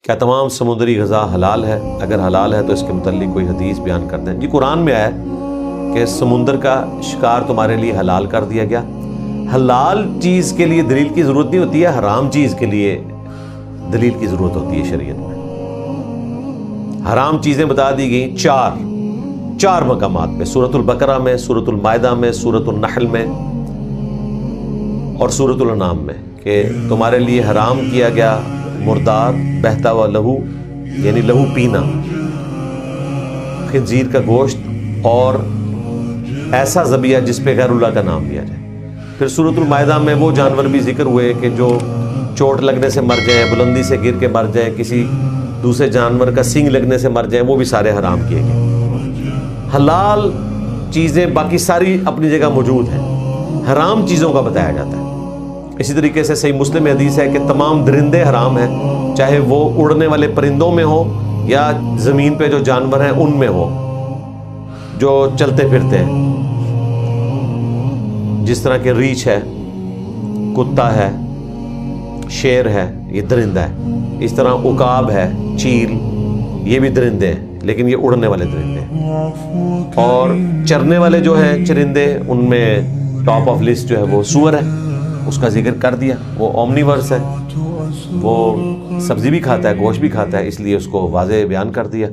کیا تمام سمندری غذا حلال ہے؟ اگر حلال ہے تو اس کے متعلق کوئی حدیث بیان کر دیں۔ جی قرآن میں آیا ہے کہ سمندر کا شکار تمہارے لیے حلال کر دیا گیا۔ حلال چیز کے لیے دلیل کی ضرورت نہیں ہوتی ہے، حرام چیز کے لیے دلیل کی ضرورت ہوتی ہے شریعت میں۔ حرام چیزیں بتا دی گئیں چار مقامات پہ، سورۃ البقرہ میں، سورۃ المائدہ میں، سورۃ النحل میں اور سورۃ الانعام میں، کہ تمہارے لیے حرام کیا گیا مردار، بہتا ہوا لہو یعنی لہو پینا، خنزیر کا گوشت اور ایسا ذبیحہ جس پہ غیر اللہ کا نام لیا جائے۔ پھر سورۃ المائدہ میں وہ جانور بھی ذکر ہوئے کہ جو چوٹ لگنے سے مر جائیں، بلندی سے گر کے مر جائیں، کسی دوسرے جانور کا سینگ لگنے سے مر جائیں، وہ بھی سارے حرام کیے گئے۔ حلال چیزیں باقی ساری اپنی جگہ موجود ہیں، حرام چیزوں کا بتایا جاتا ہے۔ اسی طریقے سے صحیح مسلم میں حدیث ہے کہ تمام درندے حرام ہیں، چاہے وہ اڑنے والے پرندوں میں ہو یا زمین پہ جو جانور ہیں ان میں ہو جو چلتے پھرتے ہیں، جس طرح کہ ریچھ ہے، کتا ہے، شیر ہے، یہ درندہ ہے۔ اس طرح عقاب ہے، چیل، یہ بھی درندے ہیں لیکن یہ اڑنے والے درندے ہیں۔ اور چرنے والے جو ہیں چرندے، ان میں ٹاپ آف لسٹ جو ہے وہ سور ہے، اس کا ذکر کر دیا۔ وہ اومنیورس ہے، وہ سبزی بھی کھاتا ہے، گوشت بھی کھاتا ہے، اس لیے اس کو واضح بیان کر دیا۔